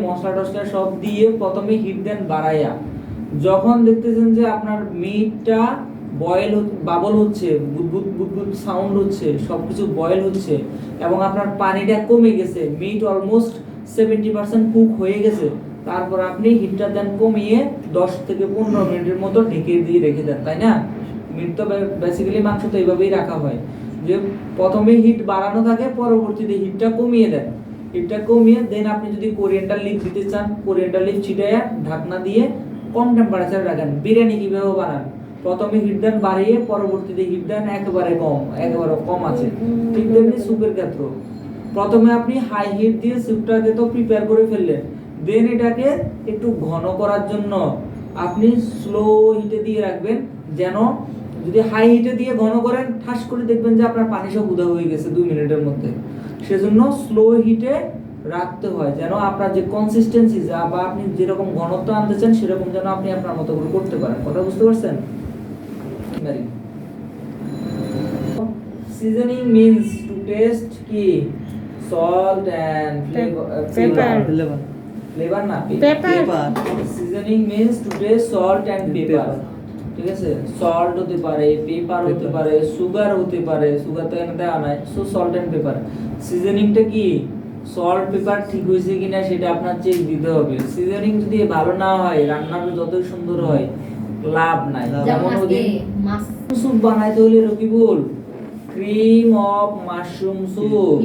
মশলা টসলা সব দিয়ে প্রথমে হিট দেন বাড়াইয়া। যখন দেখতেছেন যে আপনার মিটটা বয়েল বাবল হচ্ছে, বুদবুদ বুদবুদ সাউন্ড হচ্ছে, সবকিছু বয়েল হচ্ছে এবং আপনার পানিটা কমে গেছে, মিট অলমোস্ট 70% কুক হয়ে গেছে, তারপর আপনি হিটটা দেন কমিয়ে 10 থেকে 15 মিনিটের মতো ঢেকে দিয়ে রেখে দেন, তাই না? মিট তো বেসিক্যালি মাংস তো এইভাবেই রাখা হয় যে প্রথমে হিট বাড়ানো থাকে, পরবর্তীতে হিটটা কমিয়ে দেন। হিটটা কমিয়ে দেন আপনি যদি কোরিয়ান্ডার লিভ দিতে চান, কোরিয়ান্ডার লিভ ছিটাইয়া ঢাকনা দিয়ে কম টেম্পারেচারে রাখেন। বিরিয়ানি কিভাবে বানান? প্রথমে হিট দেন বাড়িয়ে, পরবর্তীতে হিট দেন একেবারে কম আছে। ঠিক তেমনি স্যুপের ক্ষেত্রে প্রথমে আপনি হাই হিট দিয়ে স্যুপটাকে তো প্রিপেয়ার করে ফেললেন, দেন এটাকে একটু ঘন করার জন্য আপনি স্লো হিটে দিয়ে রাখবেন। যেন যদি হাই হিটে দিয়ে ঘন করেন, ঠাস করে দেখবেন যে আপনার পানি সব উদা হয়ে গেছে 2 মিনিটের মধ্যে। সেজন্য স্লো হিটে রাখতে হয়, যেন আপনার যে কনসিস্টেন্সি বা আপনি যেরকম ঘনত্ব আনতে চান সেরকম যেন আপনি আপনার মতো করে করতে পারেন। কথা বুঝতে পারছেন? সিজনিং মিন্স টু টেস্ট কি সল্ট এন্ড ফ্লেভার না pepper. Seasoning means to taste salt and pepper. ঠিক আছে, সল্ট হতে পারে, পেপার হতে পারে, সুগার হতে পারে, সুগার তো এখানে দেওয়া নাই, সো সল্ট এন্ড পেপার। সিজনিংটা কি সল্ট পেপার ঠিক হয়েছে কিনা সেটা আপনার চেক দিতে হবে। সিজনিং যদি ভালো না হয়, রান্নাটা যতই সুন্দর হয় লাভ নাই। যেমন ওদিন স্যুপ বানাইতে হলে Rakibul cream of mushroom soup,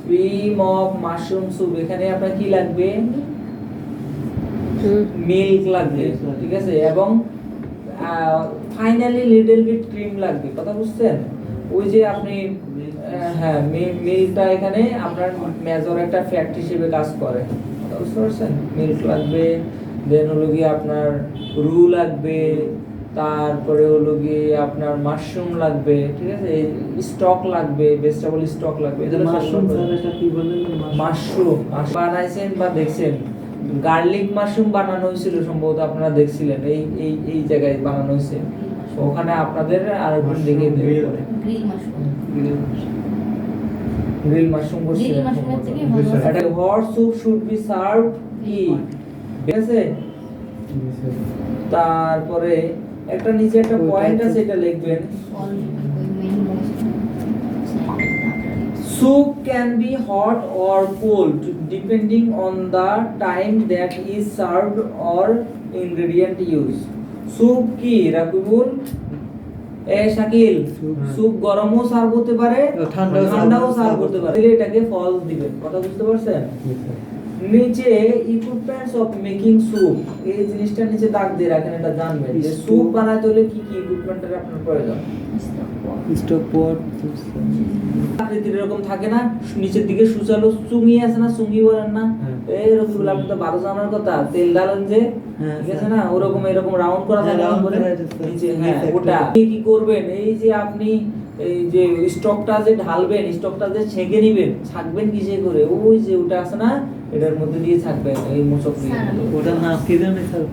cream of mushroom soup, এখানে আপনার কি লাগবে? মিল্ক লাগবে, ঠিক আছে, এবং ফাইনালি লিটল বিট ক্রিম লাগবে। কথা বুঝছেন? ওই যে আপনি হ্যাঁ, মিল্কটা এখানে আপনার মেজর একটা ফ্যাক্ট হিসেবে কাজ করে। কথা বুঝতে পারছেন? মিল্ক লাগবে, দেন হলো গিয়ে আপনার রু লাগবে, তারপরে হলো গিয়ে আপনার মাশরুম লাগবে, ঠিক আছে, স্টক লাগবে, ভেজিটেবল স্টক লাগবে। মাশরুম এটা কি বললেন? মাশরুম বানাইছেন বা দেখছেন? গার্লিক মাশরুম বানানো হয়েছিল সম্ভবত, আপনারা দেখছিলেন, এই এই এই জায়গায় বানানো হয়েছে। ওখানে আপনাদের আরেকজন দেখিয়ে দেবে পরে গ্রিল মাশরুম করছিলেন। এটা hot soup should be served কি, ঠিক আছে? তারপরে একটা নিচে একটা পয়েন্ট আছে, এটা লিখবেন। Soup can be hot or cold depending on the time that is served or ingredient used. Soup কি রাকিবুল? শাকিল, স্যুপ গরমও সার্ভ হতে পারে, ঠান্ডাও সার্ভ করতে পারে। এটাকে ফলস দিবেন। কথা বুঝতে পারছেন? নিচে ইকুইপমেন্টস অফ মেকিং স্যুপ, এই জিনিসটা নিচে দাগ দিয়ে রাখেন, এটা জানবেন যে স্যুপ বানাতে হলে কি কি ইকুইপমেন্টের আপনার প্রয়োজন। স্টক পট আকৃতির এরকম থাকে না, নিচের দিকে সুচালো চুঙ্গি আছে না, চুঙ্গি বলেন না, এরকম গুলো আপনি তো 12 জানার কথা, তেল ঢালেন যে, ঠিক আছে না, ওরকম এরকম রাউন্ড করা থাকে নিচে। হ্যাঁ, ওটা কি করবেন? এই যে আপনি এই যে স্টকটা যে ঢালবেন, স্টকটা যে ছেঁকে নেবেন, ছাকবেন কিসে করে? ওই যে ওটা আছে না, এটার মধ্যে দিয়ে ছাকবেন, এই মোচক দিয়ে। ওটা না কি জানেন স্যার?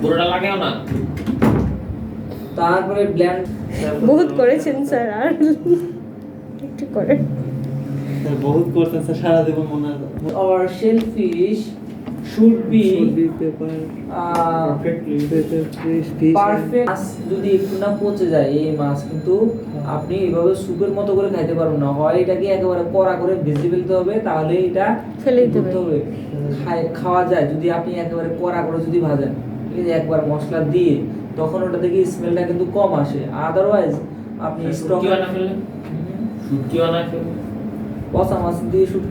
পুরোটা লাগেও না। তারপরে ব্লেন্ড বহুত করেছেন স্যার, আর একটু করে স্যার বহুত করতেন স্যার, সারা জীবন মনে হয়। or shellfish should be perfect। যদি একটু না পচে যায় এই মাছ, কিন্তু আপনি এইভাবে স্যুপের মতো করে খাইতে পারবেন না। হয় এটাকে একেবারে কড়া করে ভেজে ফেলতে হবে, তাহলে এটা ফেলে দিতে হবে, খাওয়া যায়। যদি আপনি একেবারে কড়া করে যদি ভাজেন, ঠিক আছে, একবার মশলা দিয়ে, তখন ওটা থেকে স্মেলটা কিন্তু কম আসে। আদারওয়াইজ আপনি স্টক শুটকি বানা ফেললে, শুটকি বানা ফেললে পচা মাছ দিয়ে শুটকি